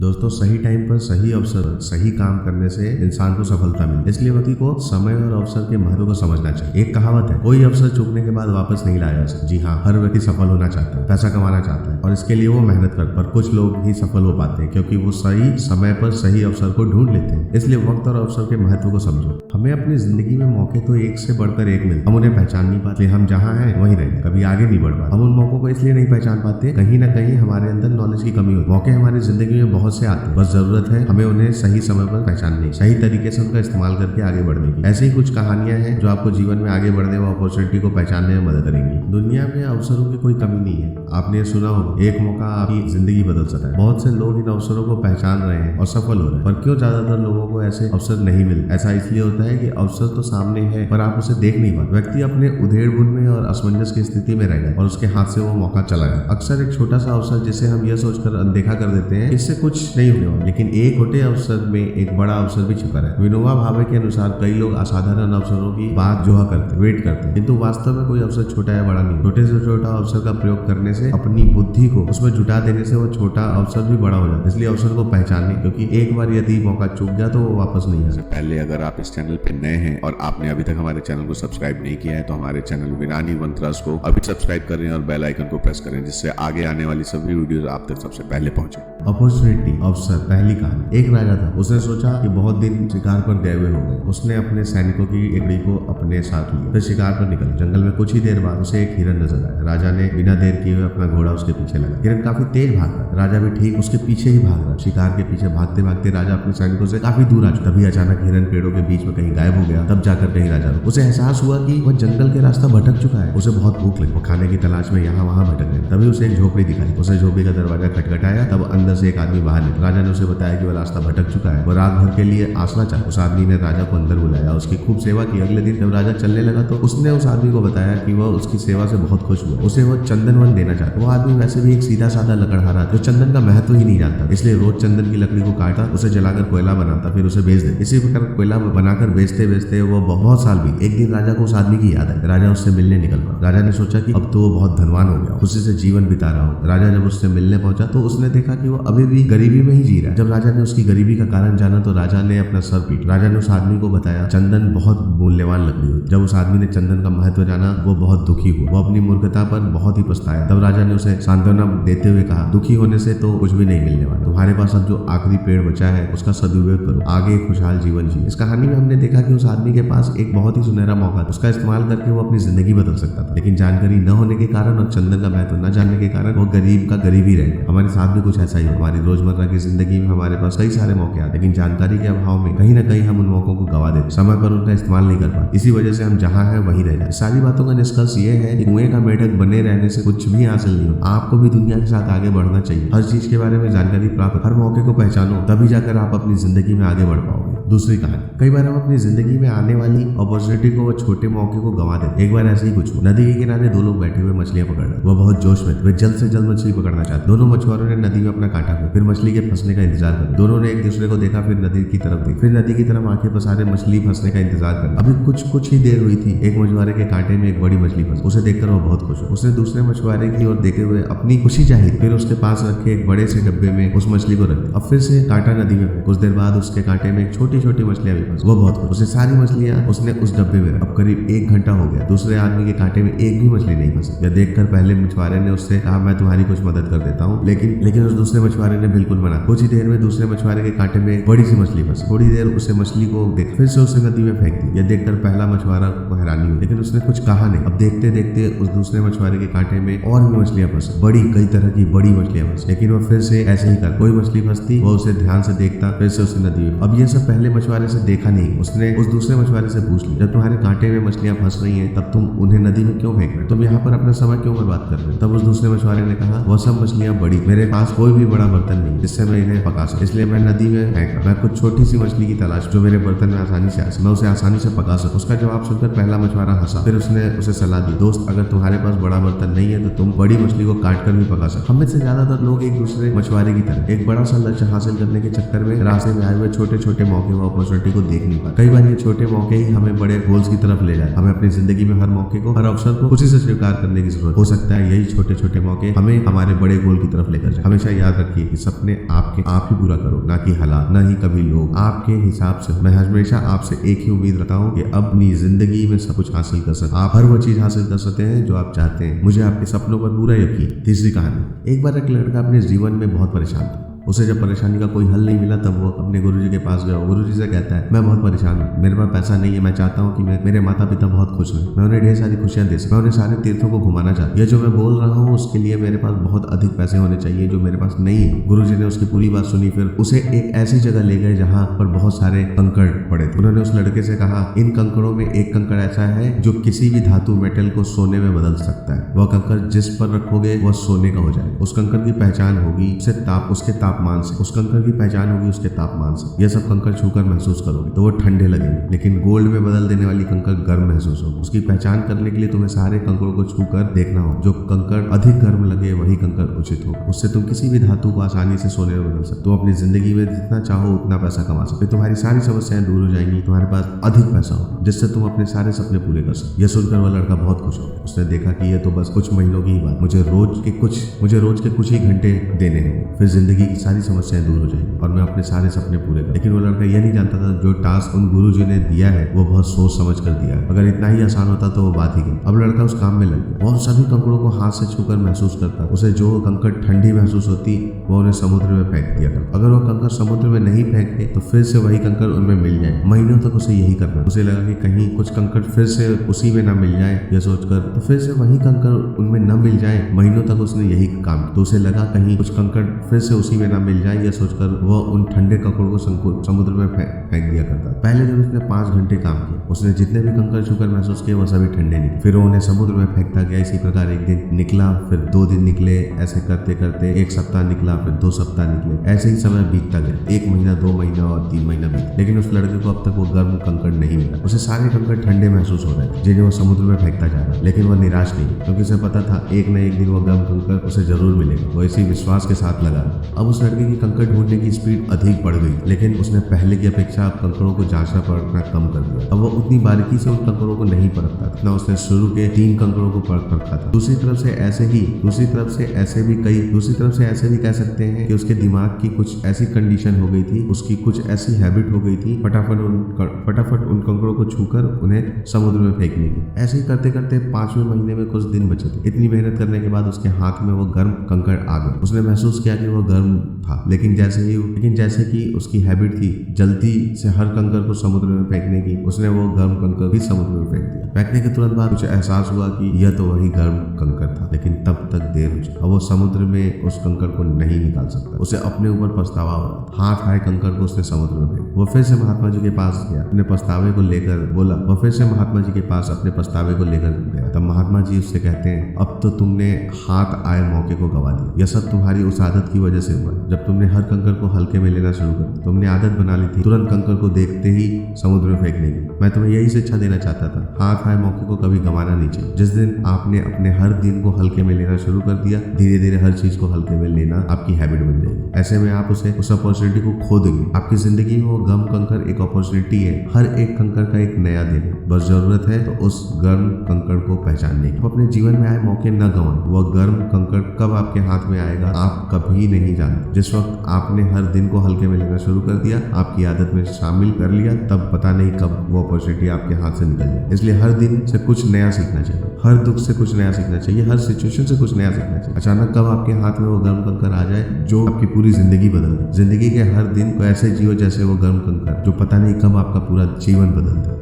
दोस्तों सही टाइम पर सही अवसर सही काम करने से इंसान को सफलता मिलती है। इसलिए व्यक्ति को समय और अवसर के महत्व को समझना चाहिए। एक कहावत है, कोई अवसर चूकने के बाद वापस नहीं लाया जा सकता। जी हाँ, हर व्यक्ति सफल होना चाहता है, पैसा कमाना चाहता है और इसके लिए वो मेहनत करता है। पर कुछ लोग ही सफल हो पाते हैं क्योंकि वो सही समय पर सही अवसर को ढूंढ लेते हैं। इसलिए वक्त और अवसर के महत्व को समझो। हमें अपनी जिंदगी में मौके तो एक से बढ़कर एक मिलते, हम उन्हें पहचान नहीं पाते। हम जहाँ हैं वहीं रहते, कभी आगे नहीं बढ़ पाते। हम उन मौकों को इसलिए नहीं पहचान पाते, कहीं ना कहीं हमारे अंदर नॉलेज की कमी होती है। मौके हमारी जिंदगी में बहुत से आते हैं, बस जरूरत है हमें उन्हें सही समय पर पहचानने, सही तरीके से उनका इस्तेमाल करके आगे बढ़ने की। ऐसी ही कुछ कहानियां हैं जो आपको जीवन में आगे बढ़ने व अपॉर्चुनिटी को पहचानने में मदद करेंगी। दुनिया में अवसरों की कोई कमी नहीं है। आपने सुना होगा, एक मौका आपकी जिंदगी बदल सकता है। बहुत से लोग इन अवसरों को पहचान रहे हैं और सफल हो रहे हैं, पर क्यों ज्यादातर लोगों को ऐसे अवसर नहीं मिलते? ऐसा इसलिए होता है कि अवसर तो सामने है पर आप उसे देख नहीं पाते। व्यक्ति अपने उधेड़-बुन में और असमंजस की स्थिति में रह जाए और उसके हाथ से वो मौका चला जाए। अक्सर एक छोटा सा अवसर जिसे हम यह सोचकर अनदेखा कर देते हैं इससे कुछ नहीं होने वाला, लेकिन एक छोटे अवसर में एक बड़ा अवसर भी छिपा है। विनोबा भावे के अनुसार कई लोग असाधारण अवसरों की बात जोहा करते, वेट करते हैं, किंतु वास्तव में कोई अवसर छोटा या बड़ा नहीं। छोटे से छोटा अवसर का प्रयोग करने से, अपनी बुद्धि को उसमें जुटा देने से वो छोटा अवसर भी बड़ा हो जाता है। इसलिए अवसर को पहचाने, क्योंकि एक बार यदि मौका चूक गया तो वो वापस नहीं आ सकता। पहले अगर आप इस चैनल पे नए हैं और आपने अभी तक हमारे चैनल को सब्सक्राइब नहीं किया है तो हमारे चैनल विनानी मंत्रास को अभी सब्सक्राइब करें और बेल आइकन को प्रेस करें, जिससे आगे आने वाली सभी वीडियोस आप तक सबसे पहले पहुंचे। अपॉर्चुनिटी, अवसर। पहली कहानी, एक राजा था। उसने सोचा कि बहुत दिन शिकार पर गए हुए हो गए। उसने अपने सैनिकों की एड़ी को अपने साथ लिया, फिर शिकार पर निकला। जंगल में कुछ ही देर बाद उसे एक हिरन नजर आया। राजा ने बिना देर किए हुए अपना घोड़ा उसके पीछे लगा। हिरन काफी तेज भाग रहा, राजा भी ठीक उसके पीछे ही भाग रहा। शिकार के पीछे भागते भागते राजा अपने सैनिकों से काफी दूर आ चुका। तभी अचानक हिरन पेड़ों के बीच में कहीं गायब हो गया। तब जाकर कहीं राजा रुका। उसे एहसास हुआ कि वह जंगल के रास्ता भटक चुका है। उसे बहुत भूख लगी, वो खाने की तलाश में यहाँ वहाँ भटक गया। तभी उसे एक झोपड़ी दिखाई। उसे झोपड़ी का दरवाजा खटखटाया, तब अंदर से एक आदमी बाहर निकला। राजा ने उसे बताया कि वह रास्ता भटक चुका है, वो रात भर के लिए आसरा चाहा। उस आदमी ने राजा को अंदर बुलाया, उसकी खूब सेवा की। अगले दिन जब राजा चलने लगा तो उसने उस आदमी को बताया कि वह उसकी सेवा से बहुत खुश हुआ, उसे वह चंदन वन देना चाहता। वो आदमी वैसे भी एक सीधा साधा लकड़हारा जो चंदन का महत्व ही नहीं जानता, इसलिए रोज चंदन की लकड़ी को काटता, उसे जलाकर कोयला बनाता, फिर उसे बेच दे। इसी प्रकार कोयला बनाकर बेचते बेचते वो बहुत साल बीत। एक दिन राजा को उस आदमी की याद आई। राजा उससे मिलने निकल पड़ा। राजा ने सोचा कि अब तो वो बहुत धनवान हो गया, खुशी से जीवन बिता रहा हो। राजा जब उससे मिलने पहुंचा तो उसने देखा कि वो अभी भी गरीबी में ही जी रहा है। जब राजा ने उसकी गरीबी का कारण जाना तो राजा ने अपना सर पीटा। राजा ने उस आदमी को बताया चंदन बहुत मूल्यवान लकड़ी होती। जब उस आदमी ने चंदन का महत्व जाना वो बहुत दुखी हुआ, वो अपनी मूर्खता पर बहुत ही पछताया। तब राजा ने उसे सांत्वना देते हुए कहा, दुखी होने से तो कुछ भी नहीं मिलने वाला, तुम्हारे पास अब जो आखिरी पेड़ बचा है उसका सदुपयोग करो, आगे खुशहाल जीवन जियो। इस कहानी में हमने देखा कि उस आदमी के पास एक बहुत ही सुनहरा मौका था, उसका इस्तेमाल करके वो अपनी जिंदगी बदल सकता था, लेकिन जानकारी न होने के कारण और चंदन का महत्व न जानने के कारण वो गरीब का गरीब ही रह गया। हमारे साथ भी कुछ ऐसा ही है। हमारी रोजमर्रा की जिंदगी में हमारे पास कई सारे मौके आते, लेकिन जानकारी के अभाव में कहीं ना कहीं हम उन मौकों को गवा देते, समय पर उनका इस्तेमाल नहीं कर पाते। इसी वजह से हम जहाँ हैं वहीं रह जाते। सारी बातों का निष्कर्ष ये है कि कुएं का मेढक बने रहने से कुछ भी हासिल नहीं होता। आपको भी दुनिया के साथ आगे बढ़ना चाहिए। हर चीज के बारे में जानकारी प्राप्त, हर मौके को पहचानो, तभी जाकर आप अपनी जिंदगी में आगे बढ़ पाओगे। दूसरी कहानी, कई बार हम अपनी जिंदगी में आने वाली अपॉर्चुनिटी को, वो छोटे मौके को गवा देते। एक बार ऐसे ही कुछ हुआ। नदी के किनारे दो लोग बैठे हुए मछलियां पकड़ रहे। वो बहुत जोश में, वे जल्द से जल्द मछली पकड़ना चाहते। दोनों मछुआरों ने नदी में अपना कांटा फेंका, फिर मछली के फंसने का इंतजार कर। दोनों ने एक दूसरे को देखा, फिर नदी की तरफ देखा, फिर नदी की तरफ आंखें पसारे मछली फंसने का इंतजार कर। अभी कुछ ही देर हुई थी, एक मछुआरे के कांटे में एक बड़ी मछली फंसी। उसे देखकर वो बहुत खुश हुआ। उसने दूसरे मछुआरे की ओर देखे हुए अपनी खुशी जाहिर, फिर उसके पास रखे एक बड़े से डब्बे में उस मछली को रख। अब फिर से कांटा नदी में फेंका। कुछ देर बाद उसके कांटे में छोटी छोटी मछलियां भी फंसी। वो बहुत खुश। उसे सारी मछलियां उसने उस डब्बे में रखी। अब करीब 1 घंटा हो गया, दूसरे आदमी के कांटे में एक भी मछली नहीं फंसी। यह देखकर पहले मछुआरे ने उससे कहा, मैं तुम्हारी कुछ मदद कर देता हूँ, लेकिन उस दूसरे मछुआरे ने बिल्कुल मना। कुछ ही देर में दूसरे मछुआरे के कांटे में बड़ी सी मछली फंसी। थोड़ी देर उसे मछली को देख, फिर से उसे नदी में फेंक दी। यह देखकर पहला मछुआरा को हैरानी हुई, लेकिन उसने कुछ कहा नहीं। अब देखते देखते उस दूसरे मछुआरे के कांटे में और भी मछलियां फंसी, बड़ी कई तरह की बड़ी मछलियां फंसी। लेकिन वो फिर से ऐसे ही कर, कोई मछली फंसती वो उसे ध्यान से देखता, फिर से उसे नदी में। अब ये सब पहले मछुआरे से देखा नहीं। उसने उस दूसरे मछुआरे से पूछ लिया, जब तुम्हारे कांटे में मछलियां फंस रही हैं तब तुम उन्हें नदी में क्यों फेंक रहे हो? तुम यहाँ पर अपना समय क्यों बर्बाद कर रहे हो? तब उस दूसरे मछुआरे ने कहा, वह सब मछलियां बड़ी, मेरे पास कोई भी बड़ा बर्तन नहीं जिससे मैं इन्हें पका सकूं, इसलिए मैं नदी में फेंक रहा। मैं कुछ छोटी सी मछली की तलाश जो मेरे बर्तन में आसानी से मैं उसे आसानी से पका सकूं। उसका जवाब सुनकर पहला मछुआरा हंसा। फिर उसने उसे सलाह दी, दोस्त अगर तुम्हारे पास बड़ा बर्तन नहीं है तो तुम बड़ी मछली को काट कर भी पका सकते। हम में से ज्यादातर लोग एक दूसरे मछुआरे की तरह एक बड़ा सा लक्ष्य हासिल करने के चक्कर में रास्ते में आए हुए छोटे छोटे मौके वो अपॉर्चुनिटी को देख नहीं पाते। कई बार ये छोटे मौके ही हमें बड़े गोल्स की तरफ ले जाए। हमें अपनी जिंदगी में हर मौके को, हर अवसर को खुशी से स्वीकार करने की जरूरत। हो सकता है यही छोटे छोटे मौके हमें हमारे बड़े गोल की तरफ लेकर जाए। हमेशा याद रखिए कि सपने आपके आप ही पूरा करो, ना कि हालात, ना ही कभी लोग आपके हिसाब से। मैं हमेशा आपसे एक ही उम्मीद रखता हूँ कि अपनी जिंदगी में सब कुछ हासिल कर सकते, आप हर वो चीज हासिल कर सकते हैं जो आप चाहते हैं। मुझे आपके सपनों पर पूरा यकीन। तीसरी कहानी। एक बार एक लड़का अपने जीवन में बहुत परेशान था। उसे जब परेशानी का कोई हल नहीं मिला तब वो अपने गुरुजी के पास गया। गुरुजी से कहता है, मैं बहुत परेशान हूँ, मेरे पास पैसा नहीं है, मैं चाहता हूँ कि मेरे माता पिता बहुत खुश हैं, मैं उन्हें ढेर सारी खुशियां दे सकूं, मैं उन्हें सारे तीर्थों को घुमाना चाहता हूँ। ये जो मैं बोल रहा हूँ उसके लिए मेरे पास बहुत अधिक पैसे होने चाहिए जो मेरे पास नहीं है। गुरुजी ने उसकी पूरी बात सुनी, फिर उसे एक ऐसी जगह ले गए जहाँ पर बहुत सारे कंकड़ पड़े थे। उन्होंने उस लड़के से कहा, इन कंकड़ों में एक कंकड़ ऐसा है जो किसी भी धातु मेटल को सोने में बदल सकता है। वह कंकड़ जिस पर रखोगे वह सोने का हो जाएगा। उस कंकड़ की पहचान होगी उसके तापमान से, उस कंकड़ की पहचान होगी उसके तापमान से। यह सब कंकड़ छूकर महसूस करोगे तो वो ठंडे लगेंगे, लेकिन गोल्ड में बदल देने वाली कंकड़ गर्म महसूस होगी। उसकी पहचान करने के लिए तुम्हें सारे कंकड़ों को छूकर देखना हो। जो कंकड़ अधिक गर्म लगे वही कंकड़ उचित हो। उससे तुम किसी भी धातु को आसानी से सोने में बदल सकते। तुम अपनी जिंदगी में जितना चाहो उतना पैसा कमा सकते। तुम्हारी सारी समस्याएं दूर हो जाएंगी, तुम्हारे पास अधिक पैसा हो जिससे तुम अपने सारे सपने पूरे कर सकते। यह सुनकर वह लड़का बहुत खुश हो। उसने देखा कि यह तो बस कुछ महीनों की ही बात, मुझे रोज के कुछ ही घंटे देने हैं, फिर जिंदगी की सारी समस्याएं दूर हो जाएंगी और मैं अपने सारे सपने पूरे कर। लेकिन वो लड़का यह नहीं जानता था जो टास्क उन गुरुजी ने दिया है वो बहुत सोच समझ कर दिया है। अगर इतना ही आसान होता तो वो बात ही गई। अब लड़का उस काम में लग गया। वो सभी कंकड़ों को हाथ से छूकर महसूस करता। उसे जो कंकड़ ठंडी महसूस होती वो उन्हें समुद्र में फेंक दिया करता। अगर वो कंकड़ समुद्र में नहीं फेंके तो फिर से वही कंकड़ उनमें मिल जाए। महीनों तक उसे यही करना। उसे लगा कि कहीं कुछ कंकड़ फिर से उसी में न मिल जाए, यह सोचकर तो फिर से वही कंकड़ उनमें न मिल जाए। महीनों तक उसने यही काम। तो उसे लगा कहीं कुछ कंकड़ फिर से उसी में न मिल जाए, यह सोचकर वह उन ठंडे कंकड़ों को समुद्र में फेंक दिया करता। पहले दिन उसने 5 घंटे काम किया। उसने जितने भी कंकड़ छूकर महसूस किए वो सभी ठंडे निकले। फिर वो उन्हें समुद्र में फेंकता गया। इसी प्रकार एक दिन निकला, फिर 2 दिन निकले। ऐसे करते करते 1 सप्ताह निकला, फिर 2 सप्ताह निकले। ऐसे ही समय बीतता गया। 1 महीना, 2 महीना और 3 महीना बीत। लेकिन उस लड़के को अब तक वो गर्म कंकड़ नहीं मिला। उसे सारे कंकड़ ठंडे महसूस हो रहे थे जिन्हें वो समुद्र में फेंकता जा रहा। लेकिन वह निराश नहीं, क्योंकि उसे पता था एक न एक दिन वो गर्म कंकड़ उसे जरूर मिलेगा। वो इसी विश्वास के साथ लगा। अब उस लड़के की कंकड़ ढूंढने की स्पीड अधिक बढ़ गई, लेकिन उसने पहले की अपेक्षा अब कंकड़ों को जांचना परखना कम कर दिया। अब वो उतनी बारीकी से उन कंकड़ों को नहीं परखता जितना उसने शुरू के 3 कंकड़ों को परखा था। दूसरी तरफ से ऐसे भी कह सकते हैं कि उसके दिमाग की कुछ ऐसी कंडीशन हो गई थी, उसकी कुछ ऐसी हैबिट हो गई थी फटाफट उन कंकड़ों को छूकर उन्हें समुद्र में फेंकने की। ऐसे ही करते करते 5वें महीने में कुछ दिन बचे थे। इतनी मेहनत करने के बाद उसके हाथ में वो गर्म कंकड़ आ गए। उसने महसूस किया कि वो गर्म था, लेकिन जैसे कि उसकी हैबिट थी जल्दी से हर कंकड़ को समुद्र में फेंकने की, उसने वो गर्म कंकड़ भी समुद्र में फेंक दिया। फेंकने के तुरंत बाद उसे एहसास हुआ कि यह तो वही गर्म कंकड़ था, लेकिन तब तक देर हो चुकी। अब वो समुद्र में उस कंकड़ को नहीं निकाल सकता। उसे अपने ऊपर पछतावा हो रहा था। हाथ आए कंकड़ को उसने समुद्र में फेंक। वो फिर से महात्मा जी के पास गया, अपने पछतावे को लेकर गया। तब महात्मा जी उससे कहते हैं, अब तो तुमने हाथ आए मौके को गवा दिया। यह सब तुम्हारी उस आदत की वजह से हुआ। जब तुमने हर कंकड़ को हल्के में लेना शुरू कर दिया, तुमने आदत बना ली थी तुरंत कंकड़ को देखते ही समुद्र में फेंकने की। मैं तुम्हें यही शिक्षा देना चाहता था, हाथ आए मौके को कभी गंवाना नहीं चाहिए। जिस दिन आपने अपने हर दिन को हल्के में लेना शुरू कर दिया, धीरे धीरे हर चीज को हल्के में लेना आपकी हैबिट बन जाएगी। ऐसे में आप उस अपॉर्चुनिटी को खो देंगे। आपकी जिंदगी में वो गर्म कंकड़ एक अपॉर्चुनिटी है। हर एक कंकड़ का एक नया दिन है। बस जरूरत है तो उस गर्म कंकड़ को पहचानने की। अपने जीवन में आए मौके न गंवाएं। वह गर्म कंकड़ कब आपके हाथ में आएगा आप कभी नहीं जानते। जिस वक्त आपने हर दिन को हल्के में लेना शुरू कर दिया, आपकी आदत में शामिल कर लिया, तब पता नहीं कब वो अपॉर्चुनिटी आपके हाथ से निकल जाए। इसलिए हर दिन से कुछ नया सीखना चाहिए, हर दुख से कुछ नया सीखना चाहिए, हर सिचुएशन से कुछ नया सीखना चाहिए। अचानक कब आपके हाथ में वो गर्म कंकड़ आ जाए जो आपकी पूरी जिंदगी बदल दे। जिंदगी के हर दिन को ऐसे जियो जैसे वो गर्म कंकड़ जो पता नहीं कब आपका पूरा जीवन बदल दे।